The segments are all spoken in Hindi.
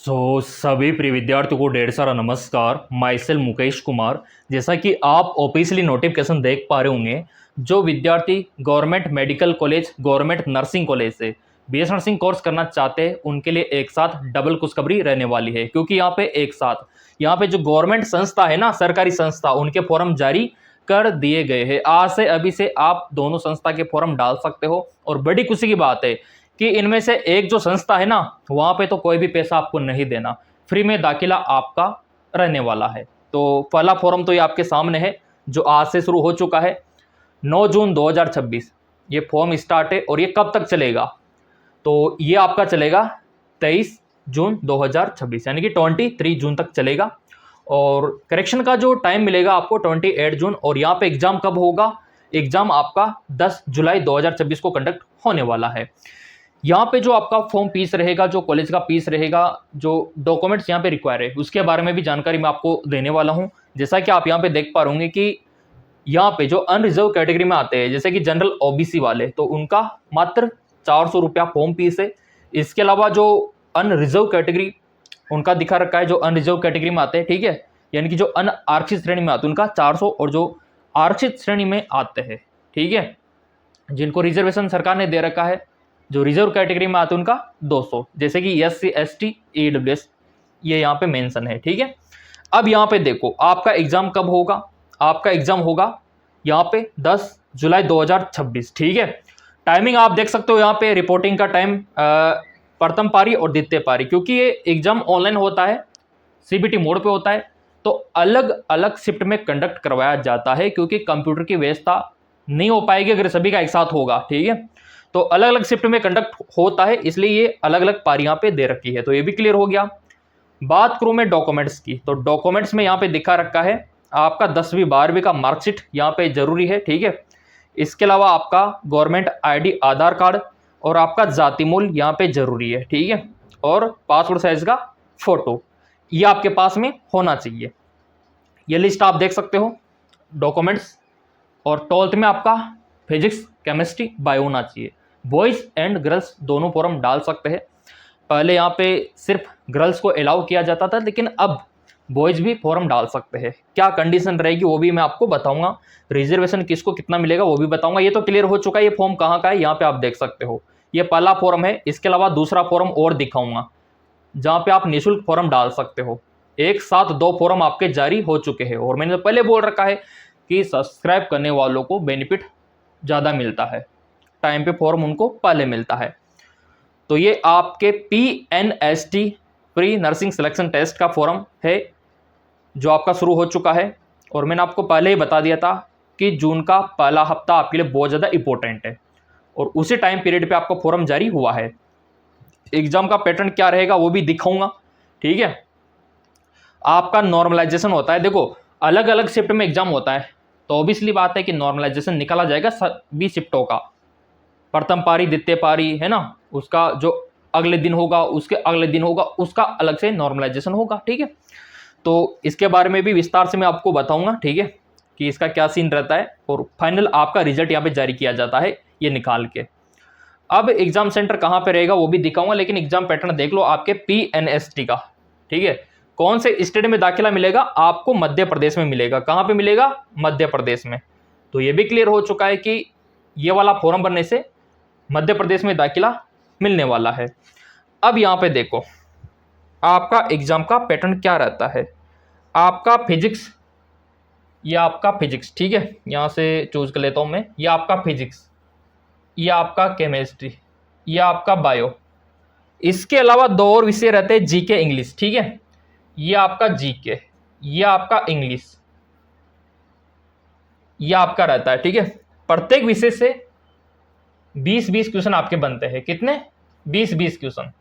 सभी प्रिय विद्यार्थियों को ढेर सारा नमस्कार। My self Mukesh Kumar. जैसा कि आप ऑफिशियली नोटिफिकेशन देख पा रहे होंगे, जो विद्यार्थी government medical college, government nursing college से बीएस नर्सिंग कोर्स करना चाहते हैं, उनके लिए एक साथ डबल खुशखबरी रहने वाली है। क्योंकि यहाँ पे एक साथ यहाँ पे जो गवर्नमेंट संस्था है ना, सरकारी संस्था, उनके फॉर्म जारी कर दिए गए हैं। आज से अभी से आप दोनों संस्था के फॉर्म डाल सकते हो। और बड़ी खुशी की बात है कि इनमें से एक जो संस्था है ना, वहां पे तो कोई भी पैसा आपको नहीं देना, फ्री में दाखिला आपका रहने वाला है। तो पहला फॉर्म तो ये आपके सामने है, जो आज से शुरू हो चुका है। 9 जून 2026 ये फॉर्म स्टार्ट है। और ये कब तक चलेगा? तो ये आपका चलेगा 23 जून 2026, यानी कि 23 जून तक चलेगा। और करेक्शन का जो टाइम मिलेगा आपको 28 जून। और यहाँ पे एग्जाम कब होगा? एग्जाम आपका 10 जुलाई 2026 को कंडक्ट होने वाला है। यहाँ पे जो आपका फॉर्म फीस रहेगा, जो कॉलेज का फीस रहेगा, जो डॉक्यूमेंट्स यहाँ पे रिक्वायर है, उसके बारे में भी जानकारी मैं आपको देने वाला हूँ। जैसा कि आप यहाँ पे देख पा रहे होंगे कि यहाँ पे जो अनरिजर्व कैटेगरी में आते हैं, जैसे कि जनरल ओबीसी वाले, तो उनका मात्र 400 रुपया फॉर्म फीस है। इसके अलावा जो अनरिजर्व कैटेगरी, उनका दिखा रखा है, जो अनरिजर्व कैटेगरी में आते हैं, ठीक है, यानी कि जो अनारक्षित श्रेणी में आते हैं उनका 400, और जो आरक्षित श्रेणी में आते हैं, ठीक है, जिनको रिजर्वेशन सरकार ने दे रखा है, जो रिजर्व कैटेगरी में आते हैं उनका 200, जैसे कि SC ST EWS ये यहाँ पे मेंशन है, ठीक है। अब यहाँ पे देखो आपका एग्जाम कब होगा। आपका एग्जाम होगा यहाँ पे 10 जुलाई 2026, ठीक है। टाइमिंग आप देख सकते हो यहाँ पे, रिपोर्टिंग का टाइम प्रथम पारी और द्वितीय पारी, क्योंकि ये एग्जाम ऑनलाइन होता है, CBT मोड पे होता है, तो अलग अलग शिफ्ट में कंडक्ट करवाया जाता है, क्योंकि कंप्यूटर की व्यवस्था नहीं हो पाएगी अगर सभी का एक साथ होगा, ठीक है। तो अलग अलग शिफ्ट में कंडक्ट होता है, इसलिए ये अलग अलग पारियां पे दे रखी है। तो ये भी क्लियर हो गया। बात करूं मैं डॉक्यूमेंट्स की, तो डॉक्यूमेंट्स में यहाँ पे दिखा रखा है आपका 10वीं 12वीं का मार्कशीट यहाँ पे जरूरी है, ठीक है। इसके अलावा आपका गवर्नमेंट ID आधार कार्ड और आपका जाति मूल यहाँ पे जरूरी है, ठीक है। और पासपोर्ट साइज का फोटो ये आपके पास में होना चाहिए। ये लिस्ट आप देख सकते हो डॉक्यूमेंट्स। और 12th में आपका फिजिक्स, केमिस्ट्री, बायो होना चाहिए। बॉयज़ एंड गर्ल्स दोनों फॉर्म डाल सकते हैं। पहले यहाँ पे सिर्फ गर्ल्स को अलाउ किया जाता था, लेकिन अब बॉयज़ भी फॉर्म डाल सकते हैं। क्या कंडीशन रहेगी वो भी मैं आपको बताऊंगा। रिजर्वेशन किसको कितना मिलेगा वो भी बताऊंगा। ये तो क्लियर हो चुका है। ये फॉर्म कहाँ का है यहाँ पे आप देख सकते हो, ये पहला फॉर्म है। इसके अलावा दूसरा फॉर्म और दिखाऊंगा जहाँ पे आप निःशुल्क फॉर्म डाल सकते हो। एक साथ 2 फॉर्म आपके जारी हो चुके हैं। और मैंने पहले बोल रखा है कि सब्सक्राइब करने वालों को बेनिफिट ज़्यादा मिलता है, टाइम पे फॉर्म उनको पहले मिलता है। तो ये आपके PNST pre nursing selection test का फॉर्म है, जो आपका शुरू हो चुका है। और मैंने आपको पहले ही बता दिया था कि जून का पहला हफ्ता आपके लिए बहुत ज़्यादा इंपॉर्टेंट है, और उसी टाइम पीरियड पे आपका फॉर्म जारी हुआ है। एग्जाम का पैटर्न क्या रहेगा वो भी दिखाऊंगा, ठीक है। आपका नॉर्मलाइजेशन होता है, देखो अलग अलग शिफ्ट में एग्जाम होता है, तो ऑब्वियसली बात है कि नॉर्मलाइजेशन निकाला जाएगा सभी शिफ्टों का। प्रथम पारी, द्वितीय पारी है ना, उसका जो अगले दिन होगा, उसके अगले दिन होगा, उसका अलग से नॉर्मलाइजेशन होगा, ठीक है। तो इसके बारे में भी विस्तार से मैं आपको बताऊंगा, ठीक है, कि इसका क्या सीन रहता है। और फाइनल आपका रिजल्ट यहाँ पे जारी किया जाता है ये निकाल के। अब एग्जाम सेंटर कहाँ पे रहेगा वो भी दिखाऊंगा, लेकिन एग्जाम पैटर्न देख लो आपके PNST का, ठीक है। कौन से स्टेट में दाखिला मिलेगा? आपको मध्य प्रदेश में मिलेगा। कहाँ पे मिलेगा? मध्य प्रदेश में। तो ये भी क्लियर हो चुका है कि ये वाला फॉर्म भरने से मध्य प्रदेश में दाखिला मिलने वाला है। अब यहाँ पे देखो आपका एग्जाम का पैटर्न क्या रहता है। आपका फिजिक्स, ये आपका फिजिक्स, ठीक है, यहाँ से चूज कर लेता हूँ मैं। ये आपका फिजिक्स, ये आपका केमिस्ट्री, ये आपका बायो। इसके अलावा 2 और विषय रहते हैं, GK इंग्लिश, ठीक है। ये आपका GK, ये आपका इंग्लिश, ये आपका रहता है, ठीक है। प्रत्येक विषय से 20-20 क्वेश्चन आपके बनते हैं। कितने? 20-20 क्वेश्चन,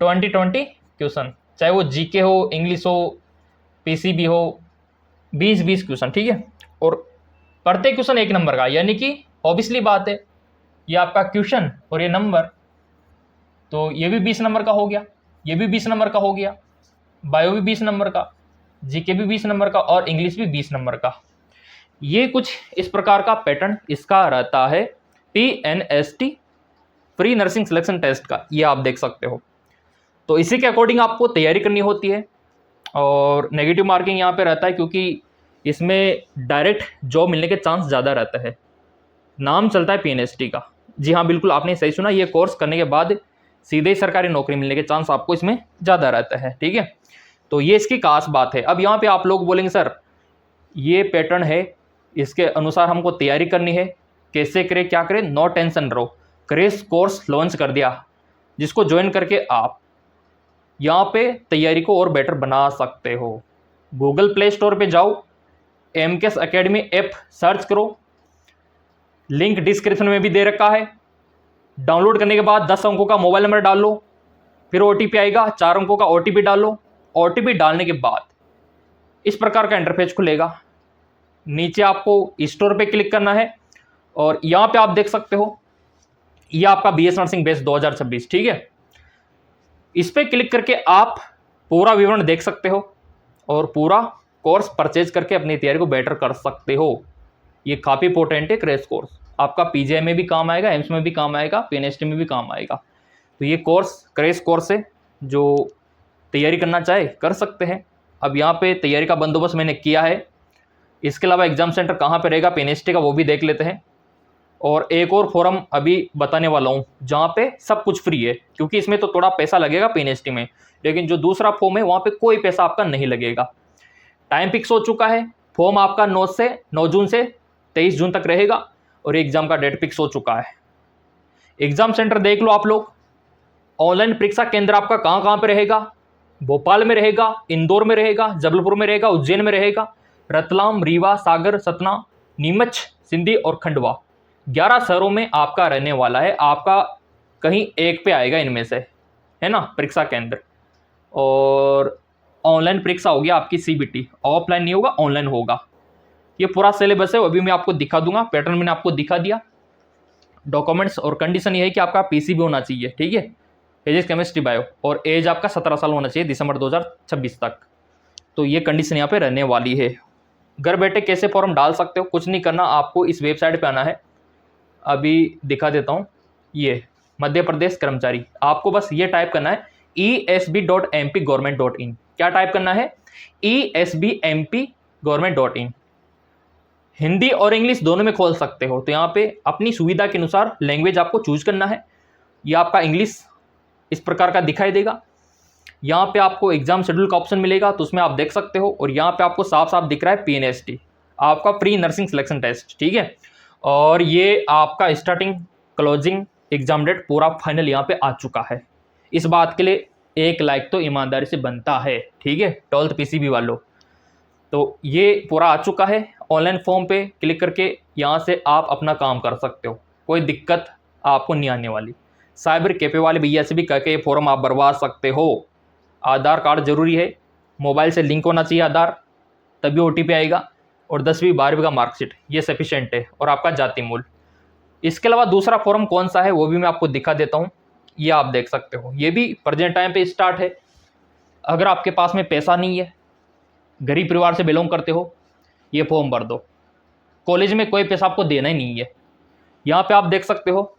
20-20 क्वेश्चन, चाहे वो GK हो, इंग्लिश हो, PCB हो, 20-20 क्वेश्चन, ठीक है। और प्रत्येक क्वेश्चन 1 नंबर का, यानी कि ऑब्वियसली बात है ये आपका क्वेश्चन और ये नंबर, तो ये भी 20 नंबर का हो गया, ये भी 20 नंबर का हो गया, बायो भी 20 नंबर का, GK भी 20 नंबर का, और इंग्लिश भी 20 नंबर का। ये कुछ इस प्रकार का पैटर्न इसका रहता है PNST pre nursing selection test का, ये आप देख सकते हो। तो इसी के अकॉर्डिंग आपको तैयारी करनी होती है। और नेगेटिव मार्किंग यहाँ पे रहता है क्योंकि इसमें डायरेक्ट जॉब मिलने के चांस ज़्यादा रहता है। नाम चलता है पीएनएसटी का। जी हाँ, बिल्कुल आपने सही सुना, ये कोर्स करने के बाद सीधे ही सरकारी नौकरी मिलने के चांस आपको इसमें ज़्यादा रहता है। ठीक है, तो ये इसकी खास बात है। अब यहाँ पे आप लोग बोलेंगे सर ये पैटर्न है, इसके अनुसार हमको तैयारी करनी है, कैसे करें क्या करें? नो टेंशन रहो, क्रेश कोर्स लॉन्च कर दिया, जिसको ज्वाइन करके आप यहाँ पे तैयारी को और बेटर बना सकते हो। गूगल प्ले स्टोर पे जाओ, एमकेएस एकेडमी ऐप सर्च करो, लिंक डिस्क्रिप्शन में भी दे रखा है। डाउनलोड करने के बाद 10 अंकों का मोबाइल नंबर डाल लो, फिर ओटीपी आएगा, 4 अंकों का ओटीपी डाल लो। ओटीपी डालने के बाद इस प्रकार का इंटरफेस खुलेगा। नीचे आपको स्टोर पे क्लिक करना है और यहाँ पे आप देख सकते हो ये आपका बीएस नर्सिंग बेस 2026। ठीक है, इस पे क्लिक करके आप पूरा विवरण देख सकते हो और पूरा कोर्स परचेज करके अपनी तैयारी को बेटर कर सकते हो। ये काफ़ी इंपॉर्टेंट है क्रैश कोर्स, आपका पीजीआई में भी काम आएगा, एम्स में भी काम आएगा, पीएनएसटी में भी काम आएगा। तो ये कोर्स क्रैश कोर्स है, जो तैयारी करना चाहे कर सकते हैं। अब यहाँ पे तैयारी का बंदोबस्त मैंने किया है। इसके अलावा एग्जाम सेंटर कहाँ पे रहेगा पीएनएसटी का वो भी देख लेते हैं। और एक और फॉर्म अभी बताने वाला हूँ जहाँ पे सब कुछ फ्री है, क्योंकि इसमें तो थोड़ा पैसा लगेगा पीएनएसटी में, लेकिन जो दूसरा फॉर्म है वहाँ पे कोई पैसा आपका नहीं लगेगा। टाइम फिक्स हो चुका है, फॉर्म आपका 9 जून से 23 जून तक रहेगा और एग्जाम का डेट फिक्स हो चुका है। एग्जाम सेंटर देख लो आप लोग। ऑनलाइन परीक्षा केंद्र आपका कहाँ कहाँ पे रहेगा? भोपाल में रहेगा, इंदौर में रहेगा, जबलपुर में रहेगा, उज्जैन में रहेगा, रतलाम, रीवा, सागर, सतना, नीमच, सिंधी और खंडवा, 11 शहरों में आपका रहने वाला है। आपका कहीं एक पे आएगा इनमें से, है ना, परीक्षा केंद्र। और ऑनलाइन परीक्षा होगी आपकी सीबीटी, ऑफलाइन नहीं होगा, ऑनलाइन होगा। ये पूरा सिलेबस है, अभी मैं आपको दिखा दूंगा। पैटर्न मैंने आपको दिखा दिया। डॉक्यूमेंट्स और कंडीशन ये है कि आपका पीसीबी होना चाहिए, ठीक है, फिजिक्स केमिस्ट्री बायो, और एज आपका 17 साल होना चाहिए दिसंबर 2026 तक। तो ये कंडीशन यहाँ पे रहने वाली है। घर बैठे कैसे फॉर्म डाल सकते हो? कुछ नहीं करना, आपको इस वेबसाइट पे आना है। अभी दिखा देता हूँ, ये मध्य प्रदेश कर्मचारी, आपको बस ये टाइप करना है esb.mp.government.in। क्या टाइप करना है? esb.mp.government.in। हिंदी और इंग्लिश दोनों में खोल सकते हो। तो यहाँ पे अपनी सुविधा के अनुसार लैंग्वेज आपको चूज करना है। ये आपका इंग्लिश इस प्रकार का दिखाई देगा। यहाँ पे आपको एग्जाम शेड्यूल का ऑप्शन मिलेगा, तो उसमें आप देख सकते हो। और यहाँ पे आपको साफ साफ दिख रहा है पीएनएसटी, आपका प्री नर्सिंग सिलेक्शन टेस्ट, ठीक है। और ये आपका स्टार्टिंग क्लोजिंग एग्जाम डेट पूरा फाइनल यहाँ पे आ चुका है। इस बात के लिए 1 लाइक तो ईमानदारी से बनता है, ठीक है, 12th पीसीबी वालों। तो ये पूरा आ चुका है। ऑनलाइन फॉर्म पे क्लिक करके यहाँ से आप अपना काम कर सकते हो, कोई दिक्कत आपको नहीं आने वाली। साइबर कैफे वाले भैया से भी कह के ये फॉर्म आप भरवा सकते हो। आधार कार्ड जरूरी है, मोबाइल से लिंक होना चाहिए आधार, तभी ओटीपी आएगा। और 10वीं 12वीं का मार्कशीट, ये सफिशेंट है। और आपका जाति मूल। इसके अलावा दूसरा फॉर्म कौन सा है वो भी मैं आपको दिखा देता हूँ। ये आप देख सकते हो, ये भी प्रेजेंट टाइम पे स्टार्ट है। अगर आपके पास में पैसा नहीं है, गरीब परिवार से बिलोंग करते हो, ये फॉर्म भर दो। कॉलेज में कोई पैसा आपको देना ही नहीं है। यहाँ पे आप देख सकते हो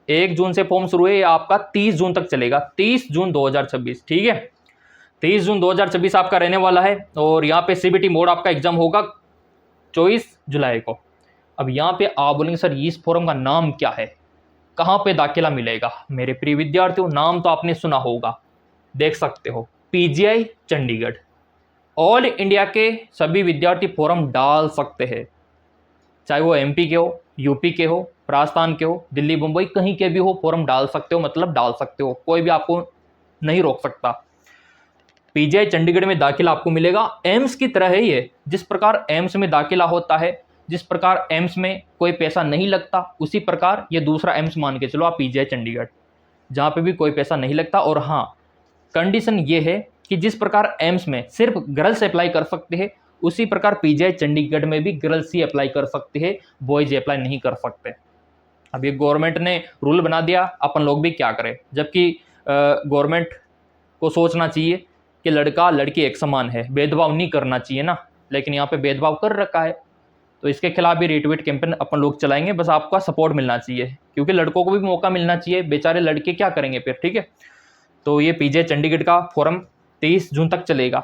1 जून से फॉर्म शुरू है, ये आपका 30 जून तक चलेगा, 30 जून 2026, ठीक है। 30 जून 2026 आपका रहने वाला है। और यहाँ पे सीबीटी मोड आपका एग्जाम होगा 24 जुलाई को। अब यहाँ पे आप बोलेंगे सर इस फॉर्म का नाम क्या है, कहाँ पे दाखिला मिलेगा? मेरे प्रिय विद्यार्थियों, नाम तो आपने सुना होगा, देख सकते हो, पीजीआई चंडीगढ़। ऑल इंडिया के सभी विद्यार्थी फॉर्म डाल सकते हैं, चाहे वो एमपी के हो, यूपी के हो, राजस्थान के हो, दिल्ली मुंबई कहीं के भी हो, फॉर्म डाल सकते हो, मतलब डाल सकते हो, कोई भी आपको नहीं रोक सकता। पीजीआई चंडीगढ़ में दाखिला आपको मिलेगा, एम्स की तरह है ये। जिस प्रकार एम्स में दाखिला होता है, जिस प्रकार एम्स में कोई पैसा नहीं लगता, उसी प्रकार ये दूसरा एम्स मान के चलो आप पीजीआई चंडीगढ़, जहाँ पे भी कोई पैसा नहीं लगता। और हाँ, कंडीशन ये है कि जिस प्रकार एम्स में सिर्फ गर्ल्स अप्लाई कर सकते हैं, उसी प्रकार पीजीआई चंडीगढ़ में भी गर्ल्स ही अप्लाई कर सकते हैं, बॉयज अप्लाई नहीं कर सकते। अब ये गवर्नमेंट ने रूल बना दिया, अपन लोग भी क्या करें, जबकि गवर्नमेंट को सोचना चाहिए कि लड़का लड़की एक समान है, भेदभाव नहीं करना चाहिए ना, लेकिन यहाँ पे भेदभाव कर रखा है। तो इसके खिलाफ भी रीट्वीट कैंपेन अपन लोग चलाएंगे, बस आपका सपोर्ट मिलना चाहिए, क्योंकि लड़कों को भी मौका मिलना चाहिए, बेचारे लड़के क्या करेंगे फिर, ठीक है। तो ये पीजीआई चंडीगढ़ का फॉर्म 23 जून तक चलेगा,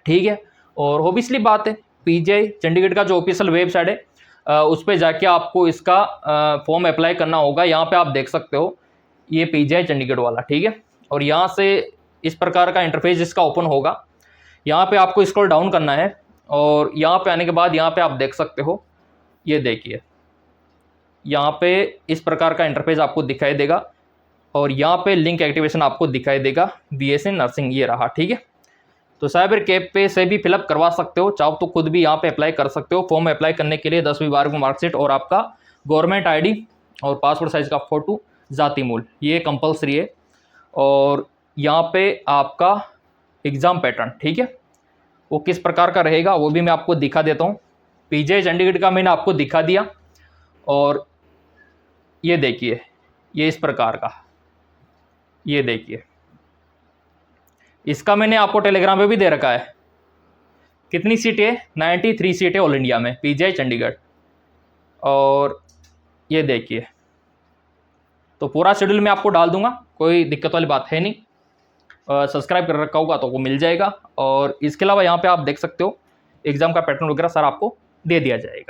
ठीक है। और ऑब्वियसली बात है, पीजीआई चंडीगढ़ का जो ऑफिशियल वेबसाइट है उस पर जाके आपको इसका फॉर्म अप्लाई करना होगा। यहाँ पे आप देख सकते हो ये पीजीआई चंडीगढ़ वाला, ठीक है। और यहाँ से इस प्रकार का इंटरफेस इसका ओपन होगा। यहाँ पे आपको स्क्रॉल डाउन करना है और यहाँ पे आने के बाद यहाँ पे आप देख सकते हो, ये देखिए यहाँ पे इस प्रकार का इंटरफेस आपको दिखाई देगा और यहाँ पे लिंक एक्टिवेशन आपको दिखाई देगा बीएससी नर्सिंग, ये रहा, ठीक है। तो साइबर कैफ पे से भी फिलअप करवा सकते हो, चाहो तो खुद भी यहाँ पे अप्लाई कर सकते हो। फॉर्म अप्लाई करने के लिए 10वीं 12वीं मार्कशीट और आपका गवर्नमेंट आईडी और पासपोर्ट साइज का फोटो, जाति मूल, ये कंपलसरी है। और यहाँ पे आपका एग्ज़ाम पैटर्न, ठीक है, वो किस प्रकार का रहेगा वो भी मैं आपको दिखा देता हूँ। पीजीआई चंडीगढ़ का मैंने आपको दिखा दिया और ये देखिए ये इस प्रकार का, ये देखिए इसका मैंने आपको टेलीग्राम पे भी दे रखा है। कितनी सीटें? 93 सीटें ऑल इंडिया में, पीजीआई चंडीगढ़। और ये देखिए, तो पूरा शेड्यूल मैं आपको डाल दूंगा, कोई दिक्कत वाली बात है नहीं। सब्सक्राइब कर रखा होगा तो वो मिल जाएगा। और इसके अलावा यहाँ पे आप देख सकते हो एग्जाम का पैटर्न वगैरह सर आपको दे दिया जाएगा।